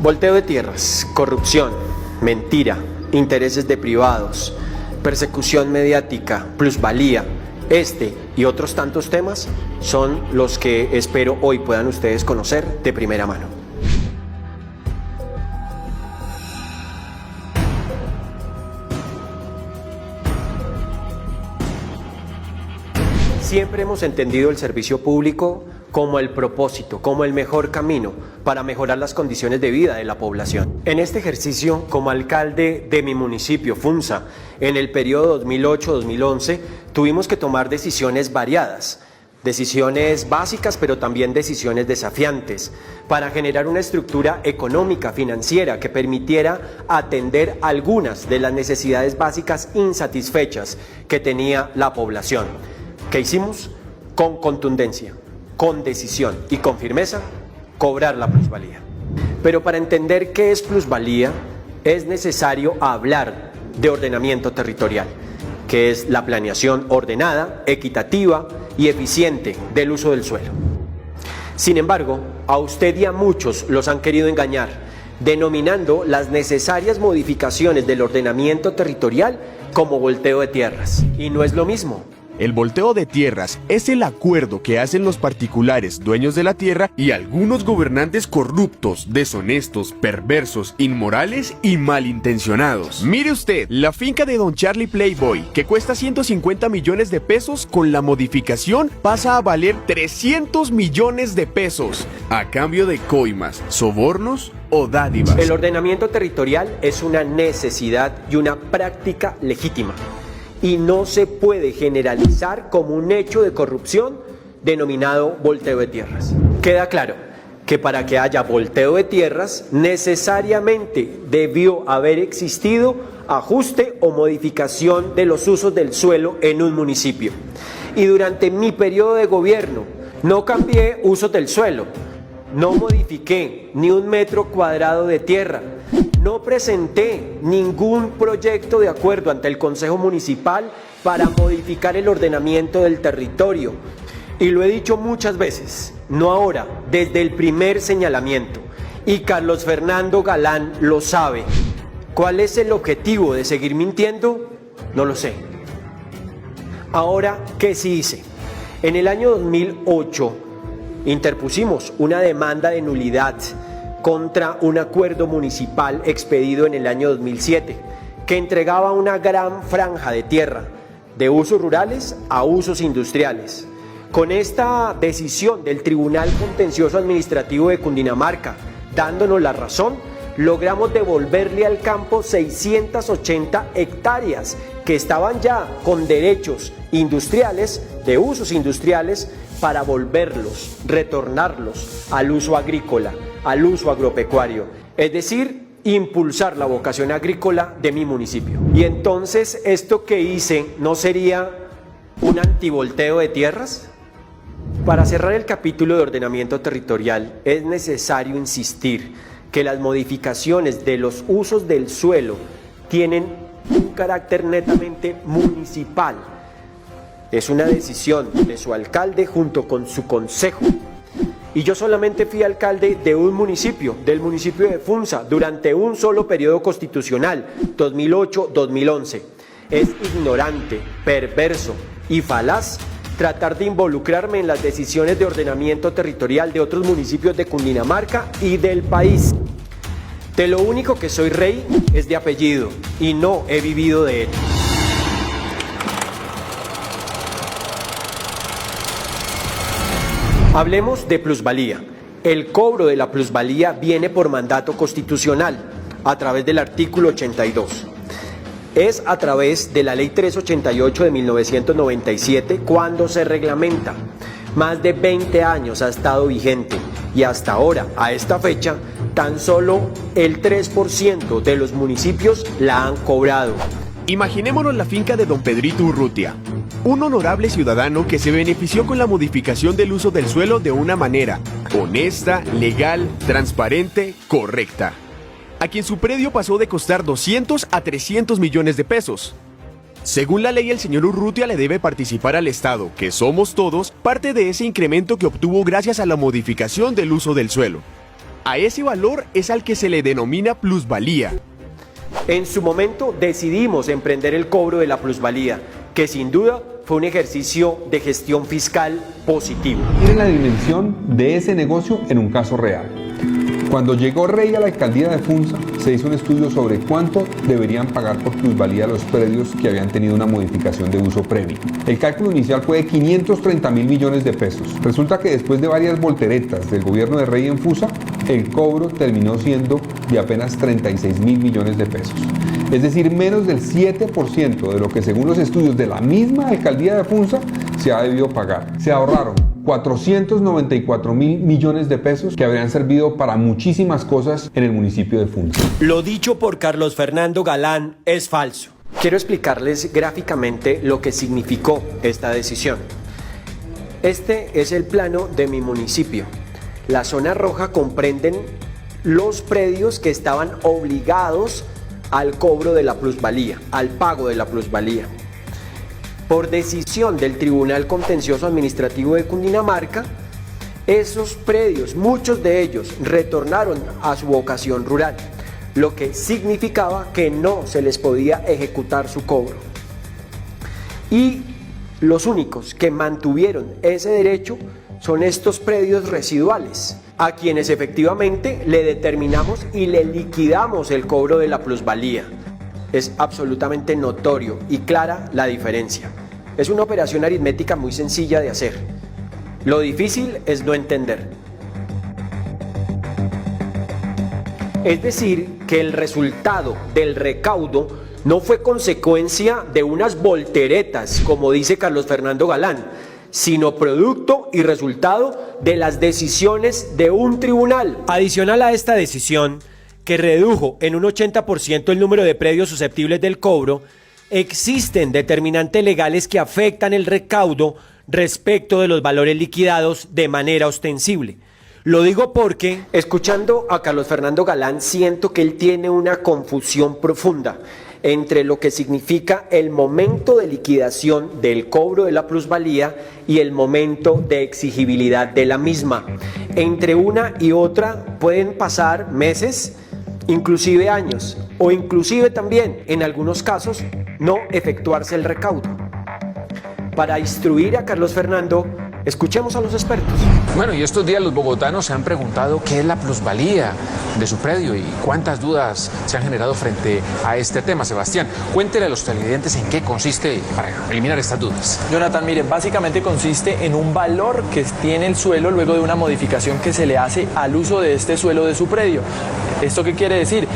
Volteo de tierras, corrupción, mentira, intereses de privados, persecución mediática, plusvalía. Este y otros tantos temas son los que espero hoy puedan ustedes conocer de primera mano. Siempre hemos entendido el servicio público como el propósito, como el mejor camino para mejorar las condiciones de vida de la población. En este ejercicio, como alcalde de mi municipio, Funza, en el periodo 2008-2011, tuvimos que tomar decisiones variadas, decisiones básicas, pero también decisiones desafiantes, para generar una estructura económica, financiera, que permitiera atender algunas de las necesidades básicas insatisfechas que tenía la población. ¿Qué hicimos? Con contundencia, con decisión y con firmeza, cobrar la plusvalía. Pero para entender qué es plusvalía, es necesario hablar de ordenamiento territorial, que es la planeación ordenada, equitativa y eficiente del uso del suelo. Sin embargo, a usted y a muchos los han querido engañar, denominando las necesarias modificaciones del ordenamiento territorial como volteo de tierras. Y no es lo mismo. El volteo de tierras es el acuerdo que hacen los particulares dueños de la tierra y algunos gobernantes corruptos, deshonestos, perversos, inmorales y malintencionados. Mire usted, la finca de Don Charlie Playboy, que cuesta 150 millones de pesos, con la modificación pasa a valer 300 millones de pesos, a cambio de coimas, sobornos o dádivas. El ordenamiento territorial es una necesidad y una práctica legítima, y no se puede generalizar como un hecho de corrupción denominado volteo de tierras. Queda claro que para que haya volteo de tierras necesariamente debió haber existido ajuste o modificación de los usos del suelo en un municipio. Y durante mi periodo de gobierno no cambié usos del suelo, no modifiqué ni un metro cuadrado de tierra, no presenté ningún proyecto de acuerdo ante el Consejo Municipal para modificar el ordenamiento del territorio. Y lo he dicho muchas veces, no ahora, desde el primer señalamiento. Y Carlos Fernando Galán lo sabe. ¿Cuál es el objetivo de seguir mintiendo? No lo sé. Ahora, ¿qué sí hice? En el año 2008 interpusimos una demanda de nulidad contra un acuerdo municipal expedido en el año 2007, que entregaba una gran franja de tierra, de usos rurales a usos industriales. Con esta decisión del Tribunal Contencioso Administrativo de Cundinamarca, dándonos la razón, logramos devolverle al campo 680 hectáreas que estaban ya con derechos industriales, de usos industriales, para volverlos, retornarlos al uso agrícola, al uso agropecuario, es decir, impulsar la vocación agrícola de mi municipio. Y entonces, ¿esto que hice no sería un antivolteo de tierras? Para cerrar el capítulo de ordenamiento territorial, es necesario insistir que las modificaciones de los usos del suelo tienen un carácter netamente municipal. Es una decisión de su alcalde junto con su consejo. Y yo solamente fui alcalde de un municipio, del municipio de Funza, durante un solo periodo constitucional, 2008-2011. Es ignorante, perverso y falaz tratar de involucrarme en las decisiones de ordenamiento territorial de otros municipios de Cundinamarca y del país. De lo único que soy rey es de apellido y no he vivido de él. Hablemos de plusvalía. El cobro de la plusvalía viene por mandato constitucional a través del artículo 82. Es a través de la Ley 388 de 1997 cuando se reglamenta. Más de 20 años ha estado vigente y hasta ahora, a esta fecha, tan solo el 3% de los municipios la han cobrado. Imaginémonos la finca de don Pedrito Urrutia, un honorable ciudadano que se benefició con la modificación del uso del suelo de una manera honesta, legal, transparente, correcta, a quien su predio pasó de costar 200 a 300 millones de pesos. Según la ley, el señor Urrutia le debe participar al Estado, que somos todos, parte de ese incremento que obtuvo gracias a la modificación del uso del suelo. A ese valor es al que se le denomina plusvalía. En su momento decidimos emprender el cobro de la plusvalía, que sin duda fue un ejercicio de gestión fiscal positivo. Miren la dimensión de ese negocio en un caso real. Cuando llegó Rey a la alcaldía de Funza, se hizo un estudio sobre cuánto deberían pagar por plusvalía los predios que habían tenido una modificación de uso previo. El cálculo inicial fue de 530.000 millones de pesos. Resulta que después de varias volteretas del gobierno de Rey en Funza, el cobro terminó siendo de apenas 36.000 millones de pesos. Es decir, menos del 7% de lo que según los estudios de la misma alcaldía de Funza se ha debido pagar. Se ahorraron 494.000 millones de pesos que habrían servido para muchísimas cosas en el municipio de Funza. Lo dicho por Carlos Fernando Galán es falso. Quiero explicarles gráficamente lo que significó esta decisión. Este es el plano de mi municipio. La zona roja comprenden los predios que estaban obligados al cobro de la plusvalía, al pago de la plusvalía. Por decisión del Tribunal Contencioso Administrativo de Cundinamarca, esos predios, muchos de ellos, retornaron a su vocación rural, lo que significaba que no se les podía ejecutar su cobro. Y los únicos que mantuvieron ese derecho son estos predios residuales, a quienes efectivamente le determinamos y le liquidamos el cobro de la plusvalía. Es absolutamente notorio y clara la diferencia. Es una operación aritmética muy sencilla de hacer. Lo difícil es no entender. Es decir, que el resultado del recaudo no fue consecuencia de unas volteretas, como dice Carlos Fernando Galán, sino producto y resultado de las decisiones de un tribunal. Adicional a esta decisión, que redujo en un 80% el número de predios susceptibles del cobro, existen determinantes legales que afectan el recaudo respecto de los valores liquidados de manera ostensible. Lo digo porque, escuchando a Carlos Fernando Galán, siento que él tiene una confusión profunda entre lo que significa el momento de liquidación del cobro de la plusvalía y el momento de exigibilidad de la misma. Entre una y otra pueden pasar meses, inclusive años, o inclusive también, en algunos casos, no efectuarse el recaudo. Para instruir a Carlos Fernando, escuchemos a los expertos. Bueno, y estos días los bogotanos se han preguntado qué es la plusvalía de su predio y cuántas dudas se han generado frente a este tema. Sebastián, cuéntele a los televidentes en qué consiste para eliminar estas dudas. Jonathan, mire, básicamente consiste en un valor que tiene el suelo luego de una modificación que se le hace al uso de este suelo de su predio. ¿Esto qué quiere decir?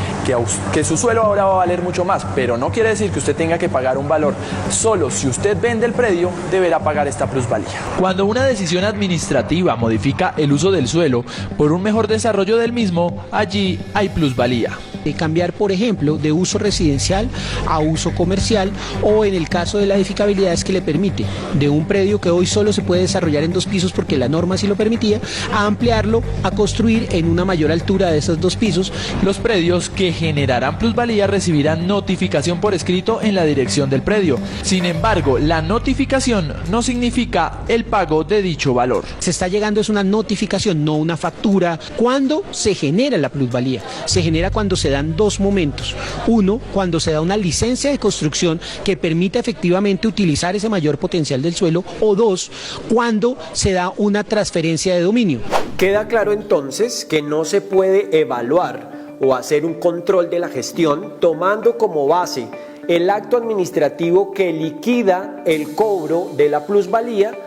Que su suelo ahora va a valer mucho más, pero no quiere decir que usted tenga que pagar un valor. Solo si usted vende el predio, deberá pagar esta plusvalía. Cuando una decisión administrativa modifica el uso del suelo por un mejor desarrollo del mismo, allí hay plusvalía. De cambiar, por ejemplo, de uso residencial a uso comercial, o en el caso de la edificabilidad es que le permite de un predio que hoy solo se puede desarrollar en 2 pisos porque la norma sí lo permitía, a ampliarlo, a construir en una mayor altura de esos 2 pisos. Los predios que generarán plusvalía recibirán notificación por escrito en la dirección del predio. Sin embargo, la notificación no significa el pago de dicho valor. Se está llegando es una notificación, no una factura. ¿Cuándo se genera la plusvalía? Se genera cuando se dan 2 momentos. Uno, cuando se da una licencia de construcción que permita efectivamente utilizar ese mayor potencial del suelo, o 2, cuando se da una transferencia de dominio. Queda claro entonces que no se puede evaluar o hacer un control de la gestión tomando como base el acto administrativo que liquida el cobro de la plusvalía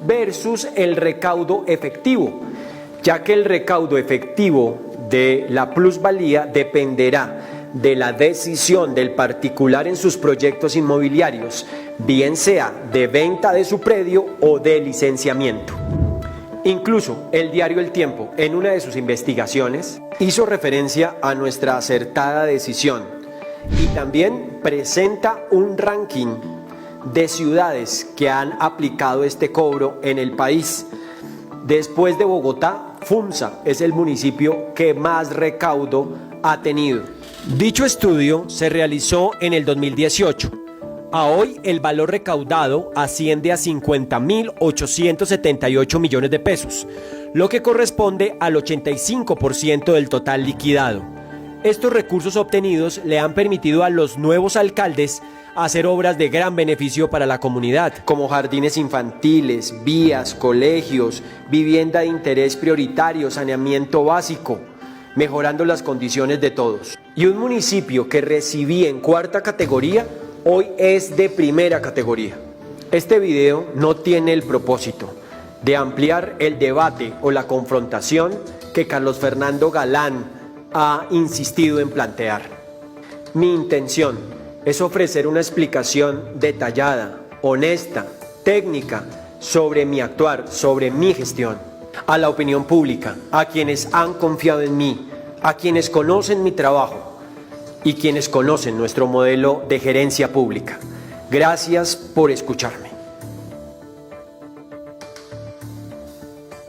versus el recaudo efectivo, ya que el recaudo efectivo de la plusvalía dependerá de la decisión del particular en sus proyectos inmobiliarios, bien sea de venta de su predio o de licenciamiento. Incluso el diario El Tiempo, en una de sus investigaciones, hizo referencia a nuestra acertada decisión y también presenta un ranking de ciudades que han aplicado este cobro en el país. Después de Bogotá, Funza es el municipio que más recaudo ha tenido. Dicho estudio se realizó en el 2018. A hoy el valor recaudado asciende a 50.878 millones de pesos, lo que corresponde al 85% del total liquidado. Estos recursos obtenidos le han permitido a los nuevos alcaldes hacer obras de gran beneficio para la comunidad, como jardines infantiles, vías, colegios, vivienda de interés prioritario, saneamiento básico, mejorando las condiciones de todos. Y un municipio que recibí en 4ª categoría, hoy es de 1ª categoría. Este video no tiene el propósito de ampliar el debate o la confrontación que Carlos Fernando Galán ha insistido en plantear. Mi intención es ofrecer una explicación detallada, honesta, técnica sobre mi actuar, sobre mi gestión, a la opinión pública, a quienes han confiado en mí, a quienes conocen mi trabajo y quienes conocen nuestro modelo de gerencia pública. Gracias por escucharme.